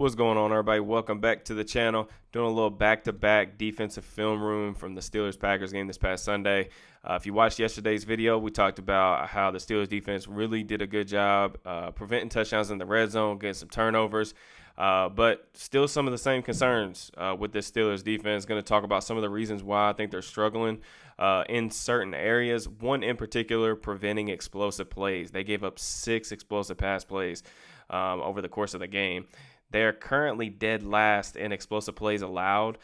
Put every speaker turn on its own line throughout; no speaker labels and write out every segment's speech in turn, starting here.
What's going on, everybody? Welcome back to the channel. Doing a little back-to-back defensive film room from the Steelers-Packers game this past Sunday. If you watched yesterday's video, we talked about how the Steelers defense really did a good job preventing touchdowns in the red zone, getting some turnovers. But still some of the same concerns with this Steelers defense. Going to talk about some of the reasons why I think they're struggling in certain areas. One in particular, preventing explosive plays. They gave up 6 explosive pass plays over the course of the game. They are currently dead last in explosive plays allowed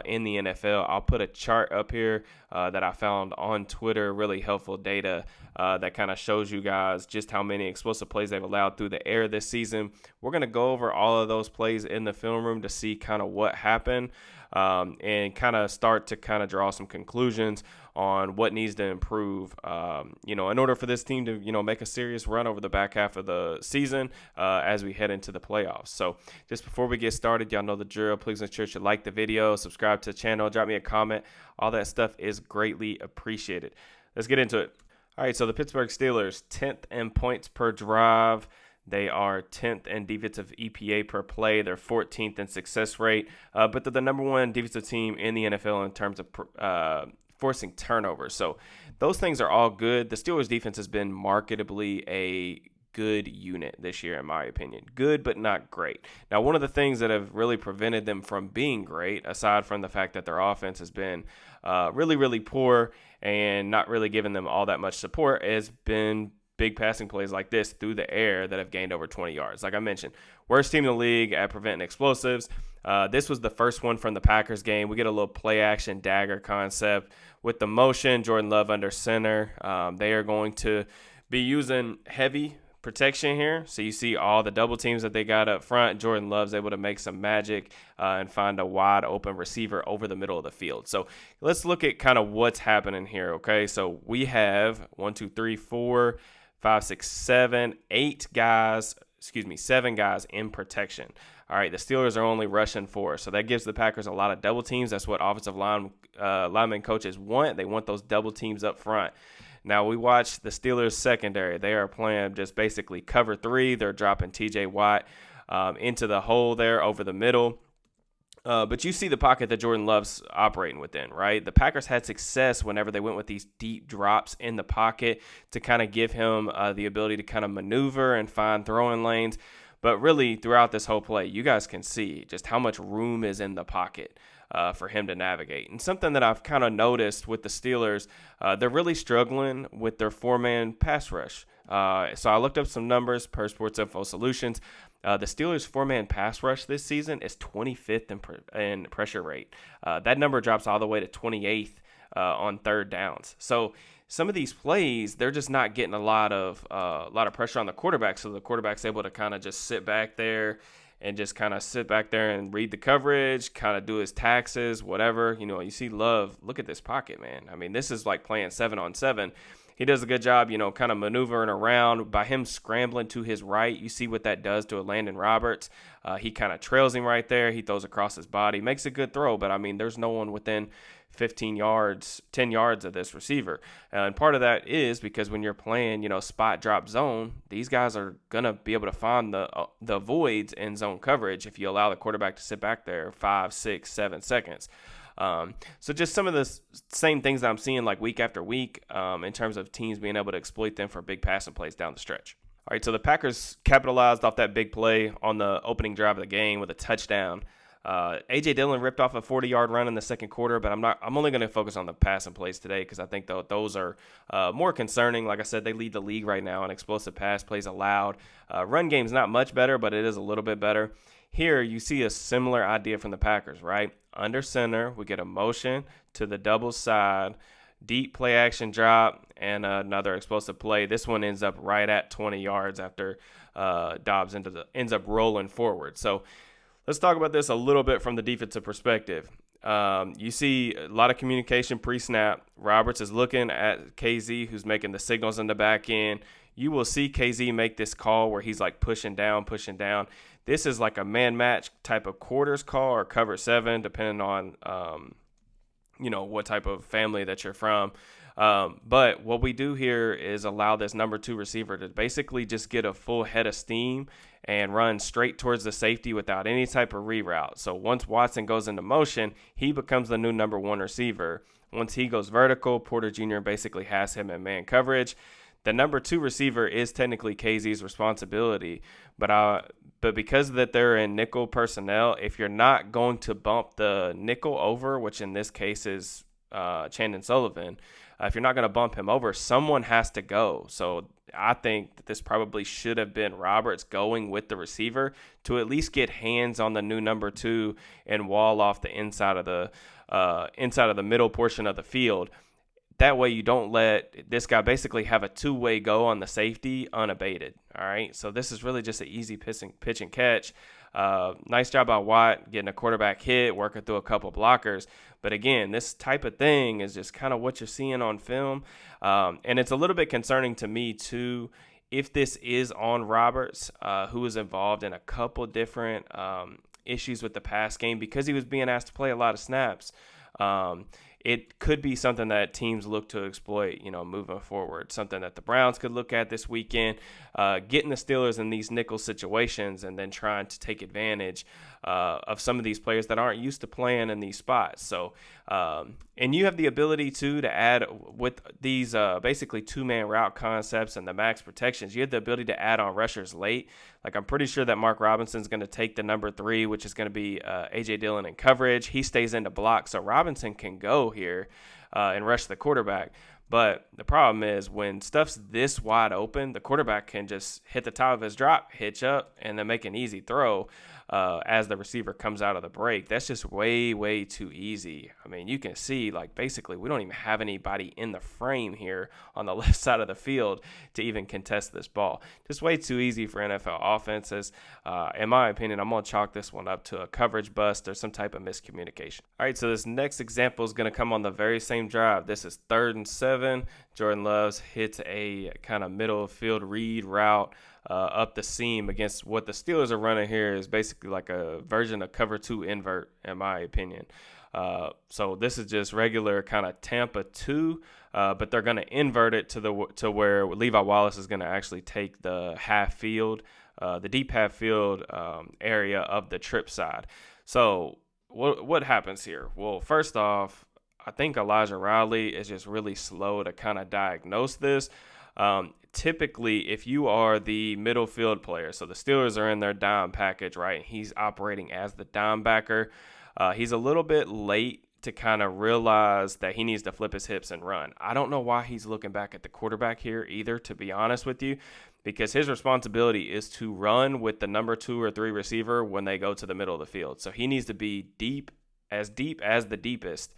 in the NFL. I'll put a chart up here that I found on Twitter, really helpful data that kind of shows you guys just how many explosive plays they've allowed through the air this season. We're going to go over all of those plays in the film room to see kind of what happened and kind of start to kind of draw some conclusions on what needs to improve, in order for this team to, make a serious run over the back half of the season as we head into the playoffs. So just before we get started, y'all know the drill. Please make sure you like the video, subscribe to the channel, drop me a comment. All that stuff is greatly appreciated. Let's get into it. All right, so the Pittsburgh Steelers, 10th in points per drive. They are 10th in defensive EPA per play. They're 14th in success rate, but they're the number one defensive team in the NFL in terms of forcing turnovers. So those things are all good. The Steelers defense has been marketably a good unit this year, in my opinion. Good, but not great. Now, one of the things that have really prevented them from being great, aside from the fact that their offense has been really, really poor and not really giving them all that much support, has been big passing plays like this through the air that have gained over 20 yards. Like I mentioned, worst team in the league at preventing explosives. This was the first one from the Packers game. We get a little play action Dagger concept with the motion. Jordan Love under center. They are going to be using heavy protection here. So you see all the double teams that they got up front. Jordan Love's able to make some magic and find a wide open receiver over the middle of the field. So let's look at kind of what's happening here. Okay, so we have 7 guys in protection. All right, the Steelers are only rushing 4, so that gives the Packers a lot of double teams. That's what offensive lineman coaches want. They want those double teams up front. Now, we watch the Steelers secondary. They are playing just basically cover 3. They're dropping T.J. Watt into the hole there over the middle. But you see the pocket that Jordan Love's operating within, right? The Packers had success whenever they went with these deep drops in the pocket to kind of give him the ability to kind of maneuver and find throwing lanes. But really, throughout this whole play, you guys can see just how much room is in the pocket for him to navigate. And something that I've kind of noticed with the Steelers, they're really struggling with their 4-man pass rush. So I looked up some numbers per Sports Info Solutions. The Steelers' 4-man pass rush this season is 25th in pressure rate. That number drops all the way to 28th on third downs. So some of these plays, they're just not getting a lot of pressure on the quarterback. So the quarterback's able to kind of just sit back there and read the coverage, kind of do his taxes, whatever. You see Love. Look at this pocket, man. I mean, this is like playing 7-on-7. He does a good job, kind of maneuvering around. By him scrambling to his right, you see what that does to a Landon Roberts. He kind of trails him right there. He throws across his body. Makes a good throw, but, I mean, there's no one within 15 yards, 10 yards of this receiver. And part of that is because when you're playing, spot drop zone, these guys are going to be able to find the voids in zone coverage if you allow the quarterback to sit back there 5, 6, 7 seconds. So just some of the same things that I'm seeing like week after week in terms of teams being able to exploit them for big passing plays down the stretch. All right, so the Packers capitalized off that big play on the opening drive of the game with a touchdown. A.J. Dillon ripped off a 40-yard run in the second quarter, but I'm only going to focus on the passing plays today because I think those are more concerning. Like I said, they lead the league right now in explosive pass plays allowed. Run game's not much better, but it is a little bit better. Here you see a similar idea from the Packers, right? Under center, we get a motion to the double side, deep play action drop, and another explosive play. This one ends up right at 20 yards after Dobbs ends up rolling forward. So let's talk about this a little bit from the defensive perspective. You see a lot of communication pre-snap. Roberts is looking at KZ, who's making the signals in the back end. You will see KZ make this call where he's like pushing down. This is like a man match type of quarters call or cover 7, depending on what type of family that you're from. But what we do here is allow this number 2 receiver to basically just get a full head of steam and run straight towards the safety without any type of reroute. So once Watson goes into motion, he becomes the new number 1 receiver. Once he goes vertical, Porter Jr. basically has him in man coverage. The number 2 receiver is technically KZ's responsibility, but because that they're in nickel personnel, if you're not going to bump the nickel over, which in this case is Chandon Sullivan, if you're not going to bump him over, someone has to go. So I think that this probably should have been Roberts going with the receiver to at least get hands on the new number 2 and wall off the inside of the middle portion of the field. That way you don't let this guy basically have a two-way go on the safety unabated. All right, so this is really just an easy pitch and catch. Nice job by Watt getting a quarterback hit, working through a couple blockers. But again, this type of thing is just kind of what you're seeing on film. And it's a little bit concerning to me too, if this is on Roberts, who was involved in a couple different issues with the pass game because he was being asked to play a lot of snaps. It could be something that teams look to exploit, moving forward. Something that the Browns could look at this weekend, getting the Steelers in these nickel situations and then trying to take advantage of some of these players that aren't used to playing in these spots. So, and you have the ability to add with these basically two-man route concepts and the max protections. You have the ability to add on rushers late. Like I'm pretty sure that Mark Robinson's going to take the number 3, which is going to be A.J. Dillon in coverage. He stays into block, so Robinson can go here and rush the quarterback. But the problem is when stuff's this wide open, the quarterback can just hit the top of his drop, hitch up, and then make an easy throw as the receiver comes out of the break. That's just way, way too easy. I mean, you can see, basically we don't even have anybody in the frame here on the left side of the field to even contest this ball. Just way too easy for NFL offenses. In my opinion, I'm going to chalk this one up to a coverage bust or some type of miscommunication. All right, so this next example is going to come on the very same drive. This is 3rd and 7. Jordan Love hits a kind of middle field read route up the seam against what the Steelers are running here is basically like a version of cover 2 invert, in my opinion. So this is just regular kind of Tampa 2, but they're going to invert it to where Levi Wallace is going to actually take the half field, the deep half field area of the trip side. So what happens here? Well, first off, I think Elijah Riley is just really slow to kind of diagnose this. Typically, if you are the middle field player, so the Steelers are in their dime package, right? He's operating as the dime backer. He's a little bit late to kind of realize that he needs to flip his hips and run. I don't know why he's looking back at the quarterback here either, to be honest with you, because his responsibility is to run with the number 2 or 3 receiver when they go to the middle of the field. So he needs to be deep as the deepest.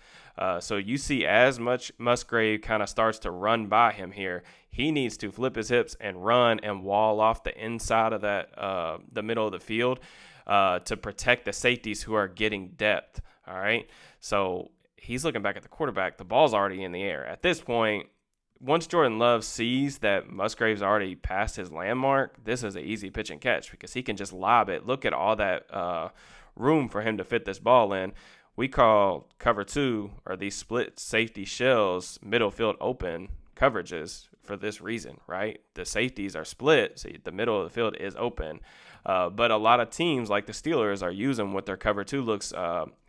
So you see as much Musgrave kind of starts to run by him here, he needs to flip his hips and run and wall off the inside of that the middle of the field to protect the safeties who are getting depth. All right. So he's looking back at the quarterback. The ball's already in the air. At this point, once Jordan Love sees that Musgrave's already passed his landmark, this is an easy pitch and catch because he can just lob it. Look at all that room for him to fit this ball in. We call cover 2 or these split safety shells middle field open coverages for this reason, right? The safeties are split, so the middle of the field is open. But a lot of teams like the Steelers are using what their cover 2 looks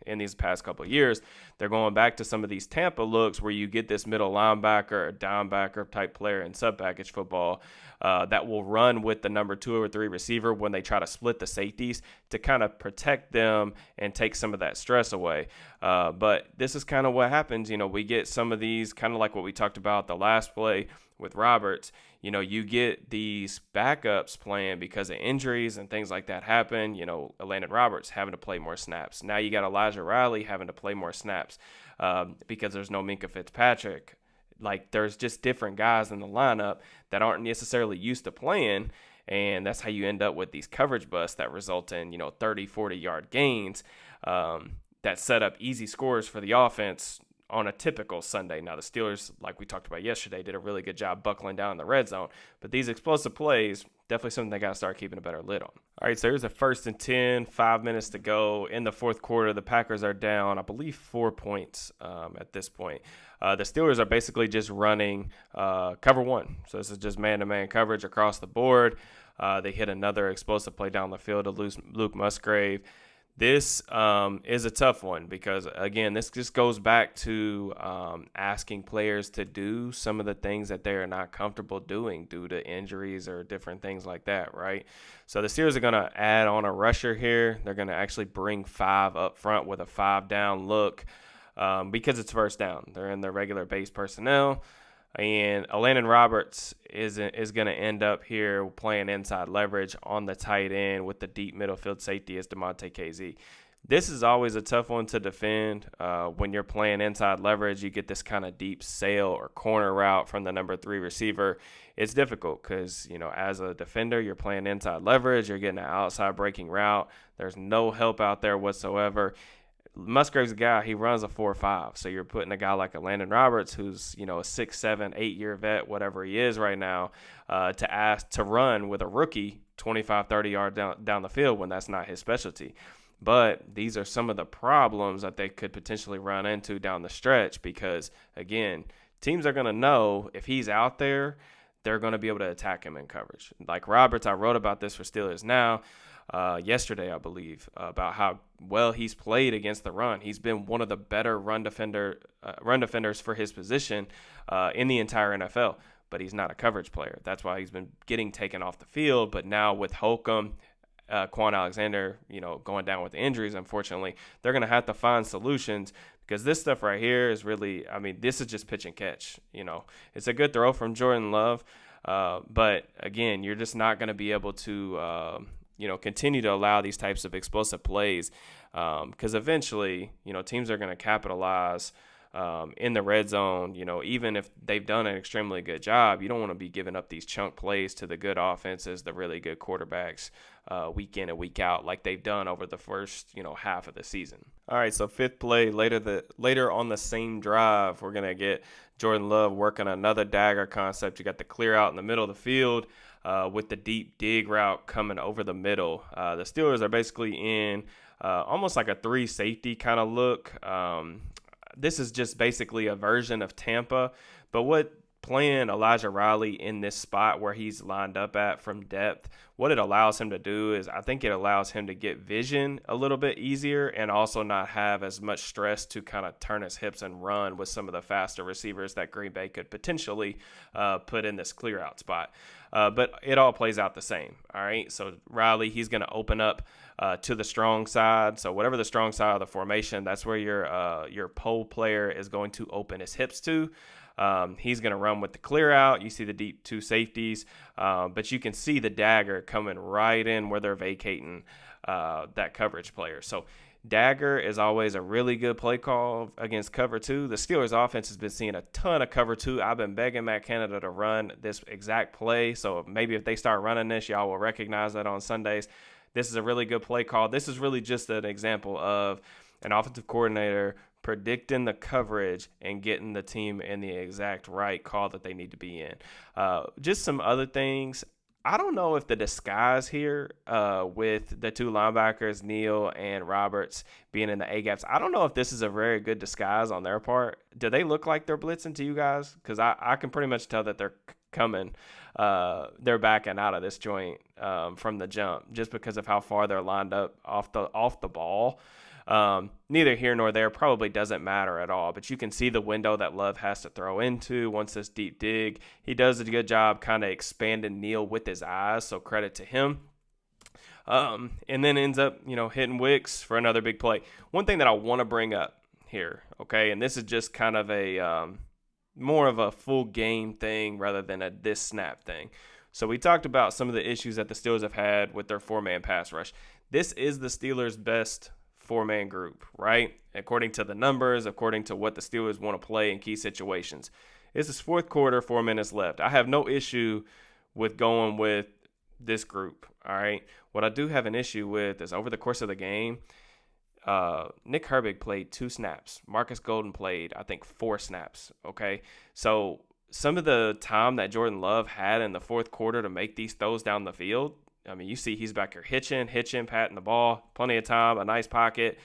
in these past couple of years. They're going back to some of these Tampa looks where you get this middle linebacker or downbacker type player in sub-package football that will run with the number 2 or 3 receiver when they try to split the safeties to kind of protect them and take some of that stress away. But this is kind of what happens. We get some of these kind of like what we talked about the last play with Roberts. You get these backups playing because of injuries and things like that happen. Landon Roberts having to play more snaps. Now you got Elijah Riley having to play more snaps because there's no Minkah Fitzpatrick. There's just different guys in the lineup that aren't necessarily used to playing, and that's how you end up with these coverage busts that result in 30, 40-yard gains that set up easy scores for the offense on a typical Sunday. Now, the Steelers, like we talked about yesterday, did a really good job buckling down in the red zone. But these explosive plays, definitely something they got to start keeping a better lid on. All right, so here's a 1st and 10, 5 minutes to go. In the fourth quarter, the Packers are down, I believe, 4 points at this point. The Steelers are basically just running cover one. So this is just man-to-man coverage across the board. They hit another explosive play down the field to Luke Musgrave. This is a tough one because, again, this just goes back to asking players to do some of the things that they are not comfortable doing due to injuries or different things like that, right? So the Steelers are going to add on a rusher here. They're going to actually bring 5 up front with a 5-down look because it's first down. They're in their regular base personnel. And Elandon Roberts is going to end up here playing inside leverage on the tight end with the deep middle field safety as DeMonte KZ. This is always a tough one to defend. When you're playing inside leverage, you get this kind of deep sail or corner route from the number 3 receiver. It's difficult because, as a defender, you're playing inside leverage. You're getting an outside breaking route. There's no help out there whatsoever. Musgrave's a guy, he runs a 4.5. So you're putting a guy like Elandon Roberts, who's, a 6, 7, 8-year vet, whatever he is right now, to ask to run with a rookie 25, 30 yards down the field when that's not his specialty. But these are some of the problems that they could potentially run into down the stretch because, again, teams are going to know if he's out there, they're going to be able to attack him in coverage. Like Roberts, I wrote about this for Steelers Now yesterday, I believe, about how well he's played against the run. He's been one of the better run defenders for his position in the entire NFL, but he's not a coverage player. That's why he's been getting taken off the field. But now with Holcomb, Quan Alexander, going down with injuries, unfortunately, they're going to have to find solutions because this stuff right here is really, this is just pitch and catch. It's a good throw from Jordan Love, but again, you're just not going to be able to, continue to allow these types of explosive plays because eventually, teams are going to capitalize in the red zone. Even if they've done an extremely good job, you don't want to be giving up these chunk plays to the good offenses, the really good quarterbacks week in and week out like they've done over the first, half of the season. All right, so 5th play, later on the same drive, we're going to get Jordan Love working another dagger concept. You got the clear out in the middle of the field with the deep dig route coming over the middle. The Steelers are basically in almost like a 3 safety kind of look. This is just basically a version of Tampa, but what playing Elijah Riley in this spot where he's lined up at from depth, what it allows him to do is I think it allows him to get vision a little bit easier and also not have as much stress to kind of turn his hips and run with some of the faster receivers that Green Bay could potentially put in this clear out spot. But it all plays out the same. All right. So Riley, he's going to open up to the strong side. So whatever the strong side of the formation, that's where your pole player is going to open his hips to. He's going to run with the clear out. You see the deep 2 safeties, but you can see the dagger coming right in where they're vacating that coverage player. So Dagger is always a really good play call against cover 2. The Steelers offense has been seeing a ton of cover 2. I've been begging Matt Canada to run this exact play. So maybe if they start running this, y'all will recognize that on Sundays. This is a really good play call. This is really just an example of an offensive coordinator predicting the coverage and getting the team in the exact right call that they need to be in. Just some other things. I don't know if the disguise here with the 2 linebackers, Neal and Roberts, being in the A-gaps, I don't know if this is a very good disguise on their part. Do they look like they're blitzing to you guys? Because I can pretty much tell that they're coming. They're backing out of this joint from the jump just because of how far they're lined up off the ball. Neither here nor there, probably doesn't matter at all, but you can see the window that Love has to throw into once this deep dig. He does a good job kind of expanding Neal with his eyes, so credit to him. And then ends up, hitting Wicks for another big play. One thing that I want to bring up here, okay, and this is just kind of a more of a full game thing rather than a this snap thing. So we talked about some of the issues that the Steelers have had with their 4-man pass rush. This is the Steelers' best 4-man group, right? According to the numbers, according to what the Steelers want to play in key situations. This is 4th quarter, 4 minutes left. I have no issue with going with this group, all right? What I do have an issue with is over the course of the game, Nick Herbig played 2 snaps. Marcus Golden played, I think, 4 snaps. Okay. So some of the time that Jordan Love had in the fourth quarter to make these throws down the field, I mean, you see he's back here hitching, patting the ball, plenty of time, a nice pocket.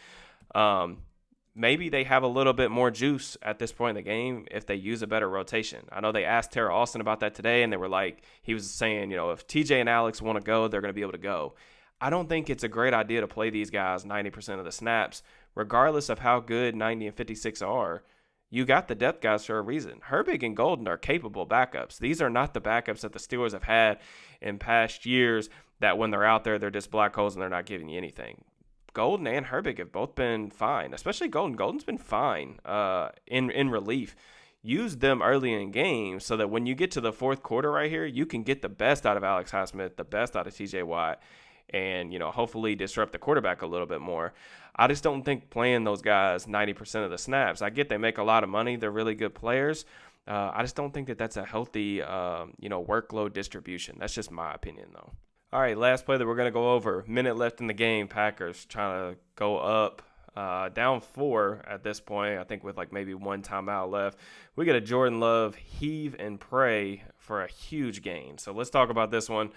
Maybe they have a little bit more juice at this point in the game if they use a better rotation. I know they asked Tara Austin about that today, and they were like, he was saying, if TJ and Alex want to go, they're going to be able to go. I don't think it's a great idea to play these guys 90% of the snaps, regardless of how good 90 and 56 are. You got the depth guys for a reason. Herbig and Golden are capable backups. These are not the backups that the Steelers have had in past years that when they're out there, they're just black holes and they're not giving you anything. Golden and Herbig have both been fine, especially Golden. Golden's been fine in relief. Use them early in games so that when you get to the fourth quarter right here, you can get the best out of Alex Highsmith, the best out of TJ Watt, and hopefully disrupt the quarterback a little bit more. I just don't think playing those guys 90% of the snaps. I get they make a lot of money. They're really good players. I just don't think that that's a healthy workload distribution. That's just my opinion, though. All right, last play that we're going to go over. Minute left in the game. Packers trying to go up, down 4 at this point, I think with like maybe 1 timeout left. We get a Jordan Love heave and pray for a huge gain. So let's talk about this one.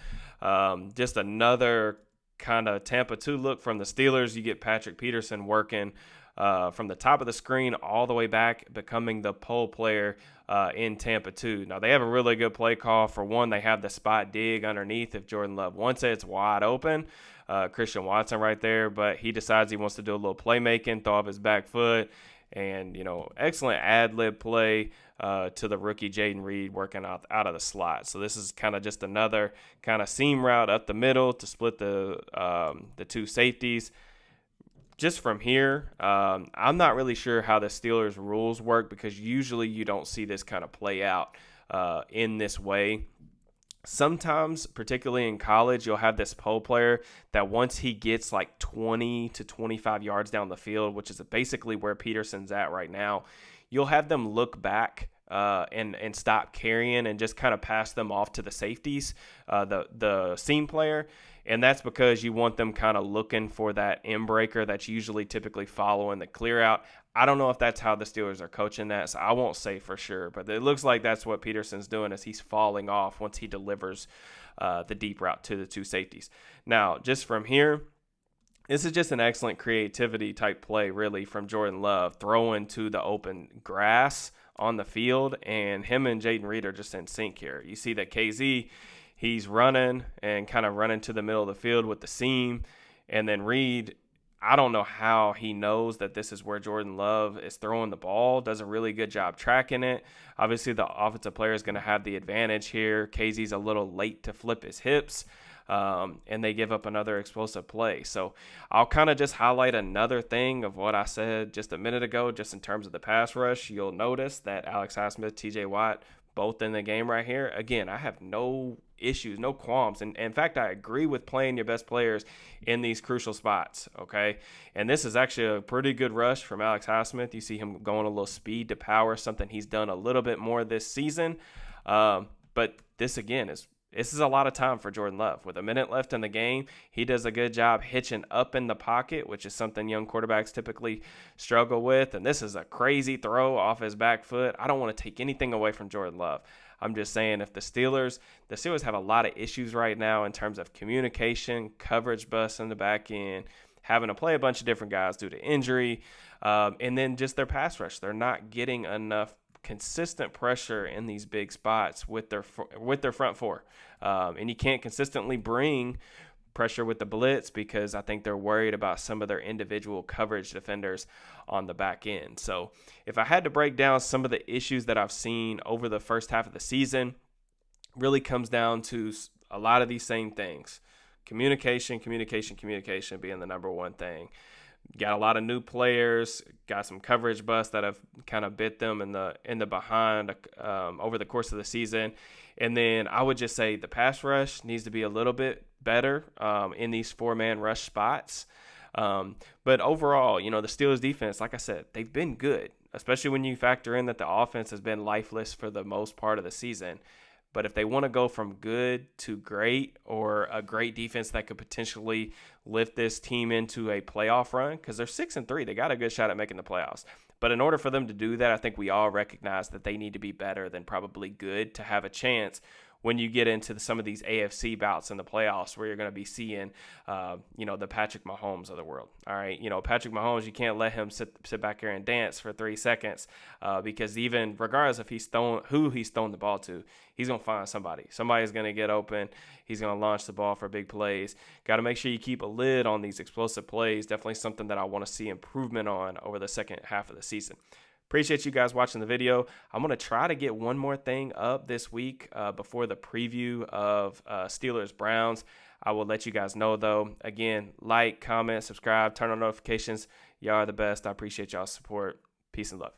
Just another kind of Tampa 2 look from the Steelers. You get Patrick Peterson working from the top of the screen all the way back, becoming the pole player in Tampa 2. Now, they have a really good play call. For one, they have the spot dig underneath if Jordan Love wants it. It's wide open. Christian Watson right there, but he decides he wants to do a little playmaking, throw off his back foot, and, excellent ad-lib play to the rookie Jaden Reed working out of the slot. So this is kind of just another kind of seam route up the middle to split the 2 safeties. Just from here, I'm not really sure how the Steelers rules work because usually you don't see this kind of play out in this way. Sometimes, particularly in college, you'll have this pole player that once he gets like 20 to 25 yards down the field, which is basically where Peterson's at right now, you'll have them look back and stop carrying and just kind of pass them off to the safeties, the seam player. And that's because you want them kind of looking for that end breaker that's usually typically following the clear out. I don't know if that's how the Steelers are coaching that, so I won't say for sure. But it looks like that's what Peterson's doing as he's falling off once he delivers the deep route to the 2 safeties. Now, just from here, this is just an excellent creativity type play, really, from Jordan Love, throwing to the open grass on the field, and him and Jaden Reed are just in sync here. You see that KZ, he's running and kind of running to the middle of the field with the seam. And then Reed, I don't know how he knows that this is where Jordan Love is throwing the ball. Does a really good job tracking it. Obviously, the offensive player is going to have the advantage here. KZ's a little late to flip his hips, and they give up another explosive play. So I'll kind of just highlight another thing of what I said just a minute ago, just in terms of the pass rush. You'll notice that Alex Highsmith, TJ Watt, both in the game right here. Again, I have no issues, no qualms. And in fact, I agree with playing your best players in these crucial spots, okay? And this is actually a pretty good rush from Alex Highsmith. You see him going a little speed to power, something he's done a little bit more this season. But this, again, this is a lot of time for Jordan Love. With a minute left in the game, he does a good job hitching up in the pocket, which is something young quarterbacks typically struggle with. And this is a crazy throw off his back foot. I don't want to take anything away from Jordan Love. I'm just saying if the Steelers have a lot of issues right now in terms of communication, coverage busts in the back end, having to play a bunch of different guys due to injury, and then just their pass rush. They're not getting enough consistent pressure in these big spots with their front four. And you can't consistently bring pressure with the blitz because I think they're worried about some of their individual coverage defenders on the back end. So if I had to break down some of the issues that I've seen over the first half of the season, really comes down to a lot of these same things. Communication being the number one thing. Got a lot of new players, got some coverage busts that have kind of bit them in the behind over the course of the season. And then I would just say the pass rush needs to be a little bit better in these 4-man rush spots. But overall, the Steelers defense, like I said, they've been good, especially when you factor in that the offense has been lifeless for the most part of the season. But if they want to go from good to great, or a great defense that could potentially lift this team into a playoff run, because they're 6-3, they got a good shot at making the playoffs. But in order for them to do that, I think we all recognize that they need to be better than probably good to have a chance when you get into some of these AFC bouts in the playoffs, where you're going to be seeing, the Patrick Mahomes of the world. All right, Patrick Mahomes, you can't let him sit back here and dance for 3 seconds, because even regardless of who he's thrown the ball to, he's going to find somebody. Somebody's going to get open. He's going to launch the ball for big plays. Got to make sure you keep a lid on these explosive plays. Definitely something that I want to see improvement on over the second half of the season. Appreciate you guys watching the video. I'm going to try to get one more thing up this week before the preview of Steelers-Browns. I will let you guys know, though. Again, like, comment, subscribe, turn on notifications. Y'all are the best. I appreciate y'all's support. Peace and love.